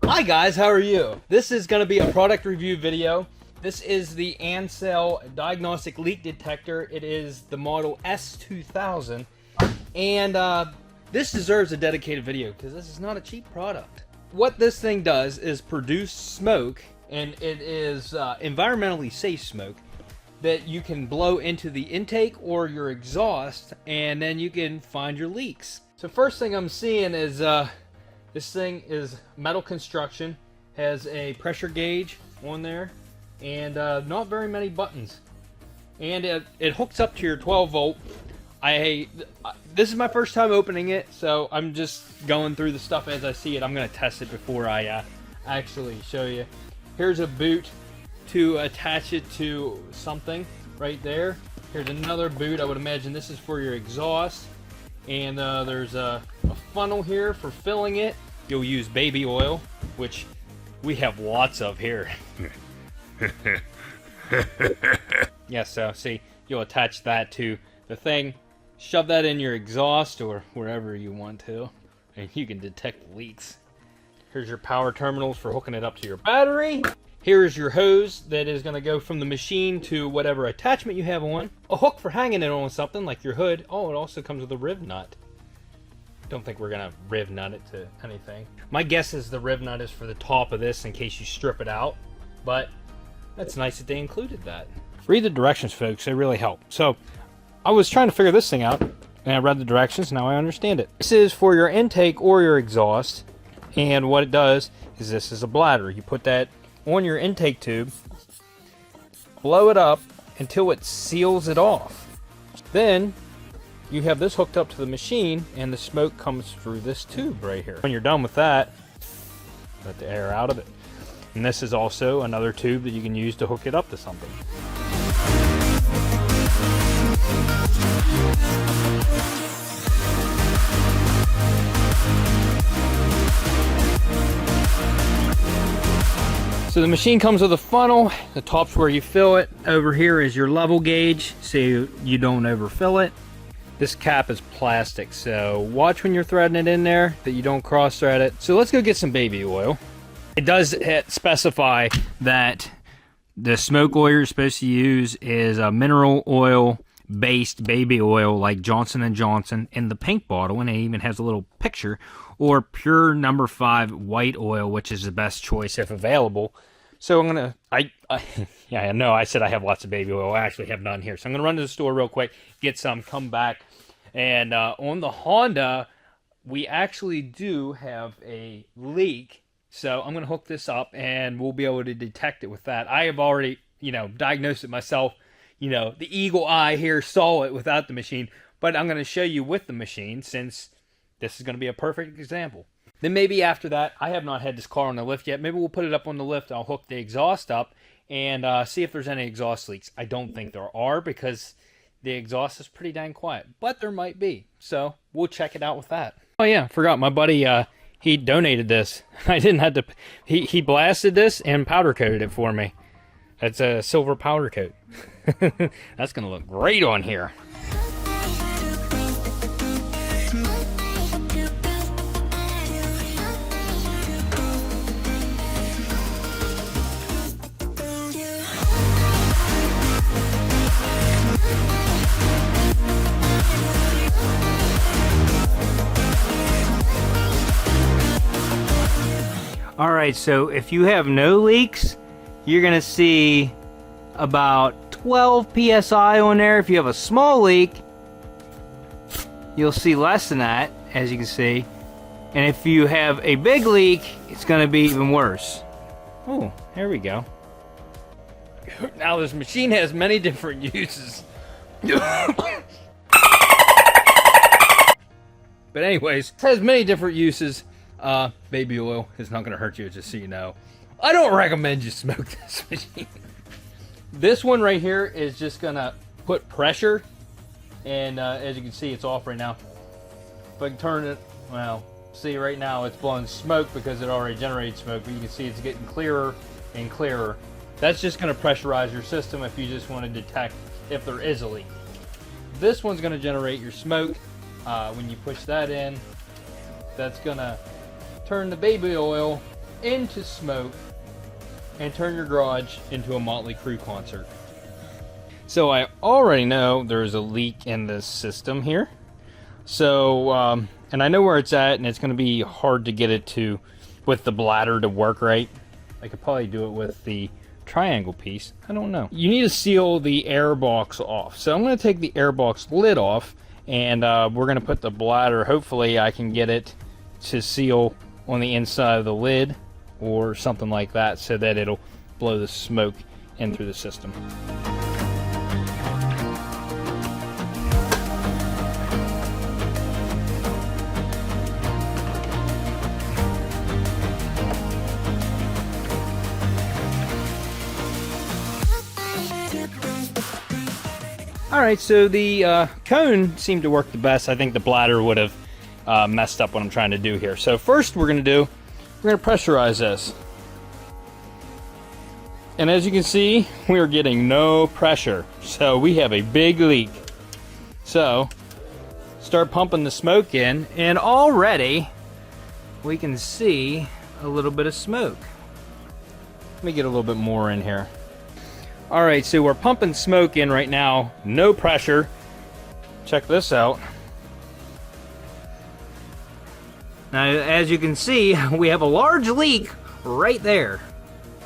Hi guys, how are you? This is going to be a product review video. This is the Ancel Diagnostic Leak Detector. It is the model S2000, and this deserves a dedicated video because this is not a cheap product. What this thing does is produce smoke, and it is environmentally safe smoke that you can blow into the intake or your exhaust, and then you can find your leaks. So first thing I'm seeing is this thing is metal construction, has a pressure gauge on there, and not very many buttons. And it hooks up to your 12 volt. This is my first time opening it, so I'm just going through the stuff as I see it. I'm going to test it before I actually show you. Here's a boot to attach it to something right there. Here's another boot. I would imagine this is for your exhaust. And there's a funnel here for filling it. You'll use baby oil, which we have lots of here. Yeah, so see, you'll attach that to the thing, shove that in your exhaust or wherever you want to, and you can detect leaks. Here's your power terminals for hooking it up to your battery. Here's your hose that is going to go from the machine to whatever attachment you have on. A hook for hanging it on something like your hood. Oh, it also comes with a riv nut. Don't think we're going to riv nut it to anything. My guess is the riv nut is for the top of this in case you strip it out. But that's nice that they included that. Read the directions, folks. They really help. So I was trying to figure this thing out, and I read the directions. Now I understand it. This is for your intake or your exhaust. And what it does is this is a bladder. You put that on your intake tube, blow it up until it seals it off. Then you have this hooked up to the machine, and the smoke comes through this tube right here. When you're done with that, let the air out of it. And this is also another tube that you can use to hook it up to something. So the machine comes with a funnel. The top's where you fill it. Over here is your level gauge, so you don't overfill it. This cap is plastic, so watch when you're threading it in there that you don't cross thread it. So let's go get some baby oil. It does specify that the smoke oil you're supposed to use is a mineral oil based baby oil like Johnson & Johnson in the pink bottle, and it even has a little picture, or pure number 5 white oil, which is the best choice if available. So I'm gonna, yeah, I know I said I have lots of baby oil. I actually have none here. So I'm gonna run to the store real quick, get some, come back. And on the Honda, we actually do have a leak. So I'm gonna hook this up and we'll be able to detect it with that. I have already, diagnosed it myself. The eagle eye here saw it without the machine, but I'm gonna show you with the machine since this is gonna be a perfect example. Then maybe after that, I have not had this car on the lift yet. Maybe we'll put it up on the lift. I'll hook the exhaust up and see if there's any exhaust leaks. I don't think there are because the exhaust is pretty dang quiet, but there might be. So we'll check it out with that. Oh yeah, forgot my buddy, he donated this. I didn't have to, he blasted this and powder coated it for me. It's a silver powder coat. That's gonna look great on here. Alright, so if you have no leaks, you're going to see about 12 psi on there. If you have a small leak, you'll see less than that, as you can see. And if you have a big leak, it's going to be even worse. Oh, there we go. Now this machine has many different uses. But anyways, it has many different uses. Baby oil is not going to hurt you, just so you know. I don't recommend you smoke this machine. This one right here is just gonna put pressure, and as you can see, it's off right now. If I can turn it, well, see right now it's blowing smoke because it already generated smoke, but you can see it's getting clearer and clearer. That's just gonna pressurize your system if you just want to detect if there is a leak. This one's gonna generate your smoke. When you push that in, that's gonna turn the baby oil into smoke and turn your garage into a Motley Crue concert. So I already know there's a leak in this system here. So, and I know where it's at, and it's going to be hard to get it to, with the bladder to work right. I could probably do it with the triangle piece. I don't know. You need to seal the air box off. So I'm going to take the air box lid off, and we're going to put the bladder, hopefully I can get it to seal on the inside of the lid or something like that, so that it'll blow the smoke in through the system. Alright, so the cone seemed to work the best. I think the bladder would have messed up what I'm trying to do here. So first we're going to pressurize this. And as you can see, we are getting no pressure. So we have a big leak. So start pumping the smoke in, and already we can see a little bit of smoke. Let me get a little bit more in here. Alright, so we're pumping smoke in right now, no pressure. Check this out. Now, as you can see, we have a large leak right there.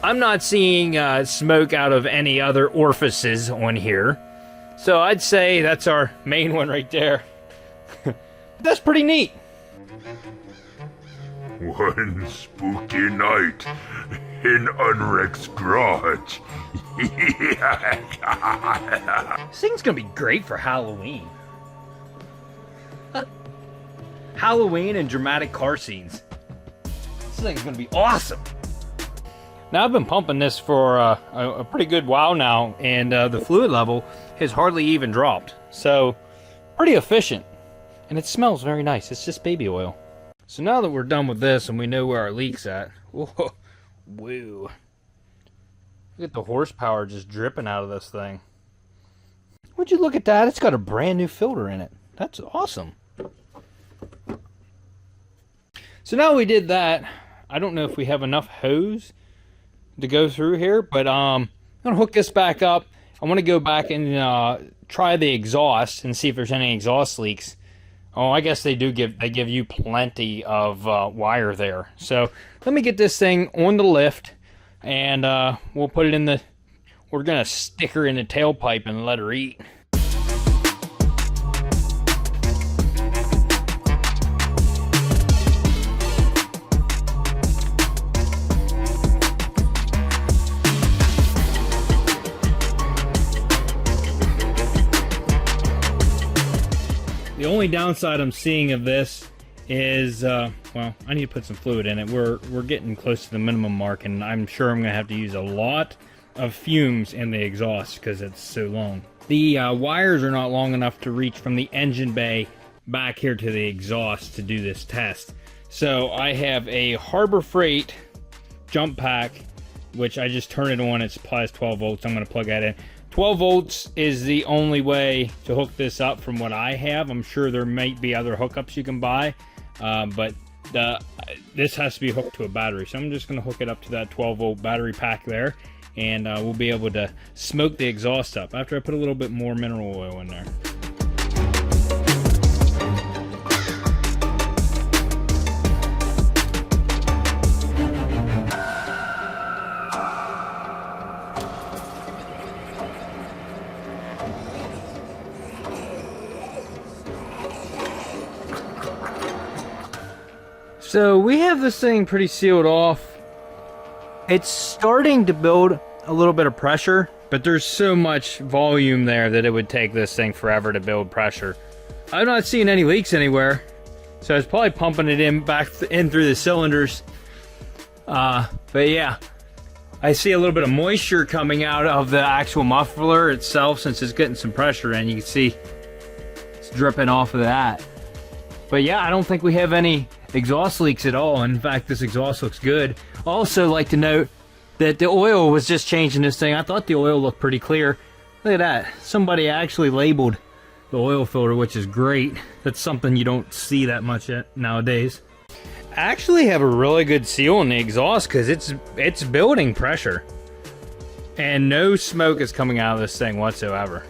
I'm not seeing smoke out of any other orifices on here. So I'd say that's our main one right there. That's pretty neat. One spooky night in Unrex's garage. This thing's gonna be great for Halloween. Halloween and dramatic car scenes. This thing's gonna be awesome. Now I've been pumping this for a pretty good while now, and the fluid level has hardly even dropped. So pretty efficient, and it smells very nice. It's just baby oil. So now that we're done with this and we know where our leak's at, whoa, woo. Look at the horsepower just dripping out of this thing. Would you look at that? It's got a brand new filter in it. That's awesome. So now we did that. I don't know if we have enough hose to go through here, but I'm gonna hook this back up. I want to go back and try the exhaust and see if there's any exhaust leaks. Oh, I guess they give you plenty of wire there. So let me get this thing on the lift, and we'll put it in the. We're gonna stick her in the tailpipe and let her eat. The only downside I'm seeing of this is, well, I need to put some fluid in it. We're getting close to the minimum mark, and I'm sure I'm going to have to use a lot of fumes in the exhaust because it's so long. The wires are not long enough to reach from the engine bay back here to the exhaust to do this test. So I have a Harbor Freight jump pack, which I just turn it on. It supplies 12 volts. I'm going to plug that in. 12 volts is the only way to hook this up from what I have. I'm sure there might be other hookups you can buy, but this has to be hooked to a battery. So I'm just going to hook it up to that 12 volt battery pack there, and we'll be able to smoke the exhaust up after I put a little bit more mineral oil in there. So we have this thing pretty sealed off. It's starting to build a little bit of pressure, but there's so much volume there that it would take this thing forever to build pressure. I'm not seeing any leaks anywhere, so it's probably pumping it in back in through the cylinders. But yeah, I see a little bit of moisture coming out of the actual muffler itself since it's getting some pressure in. You can see it's dripping off of that. But yeah, I don't think we have any exhaust leaks at all. In fact, this exhaust looks good. Also like to note that the oil was just changing this thing. I thought the oil looked pretty clear. Look at that. Somebody actually labeled the oil filter, which is great. That's something you don't see that much nowadays. I actually have a really good seal in the exhaust because it's building pressure. And no smoke is coming out of this thing whatsoever.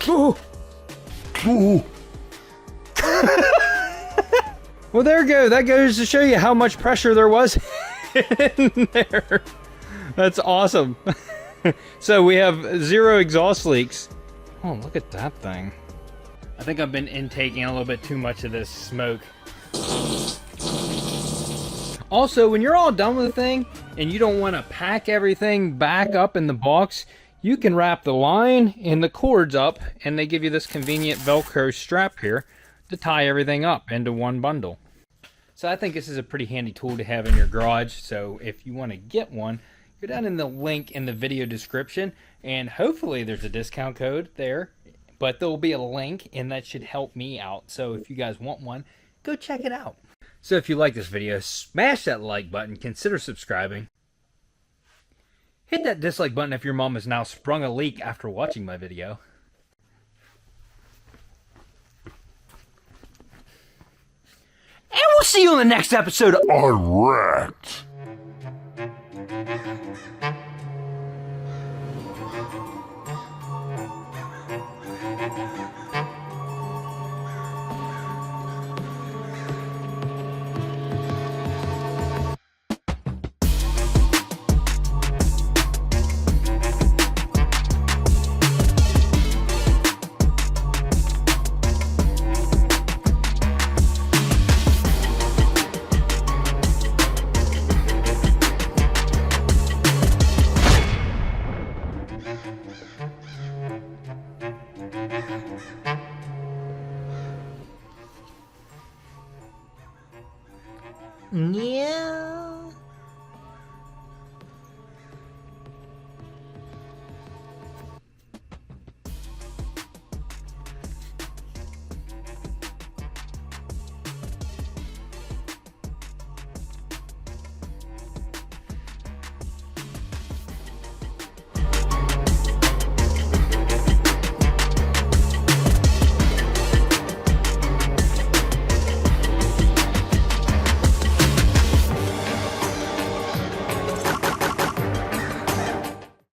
Oh. Oh. Well, there you go. That goes to show you how much pressure there was in there. That's awesome. So we have 0 exhaust leaks. Oh, look at that thing. I think I've been intaking a little bit too much of this smoke. Also, when you're all done with the thing and you don't want to pack everything back up in the box, you can wrap the line and the cords up, and they give you this convenient Velcro strap here to tie everything up into one bundle. So I think this is a pretty handy tool to have in your garage. So if you want to get one, go down in the link in the video description, and hopefully there's a discount code there, but there will be a link, and that should help me out. So if you guys want one, go check it out. So if you like this video, smash that like button, consider subscribing. Hit that dislike button if your mom has now sprung a leak after watching my video. And we'll see you in the next episode. Unwrapped.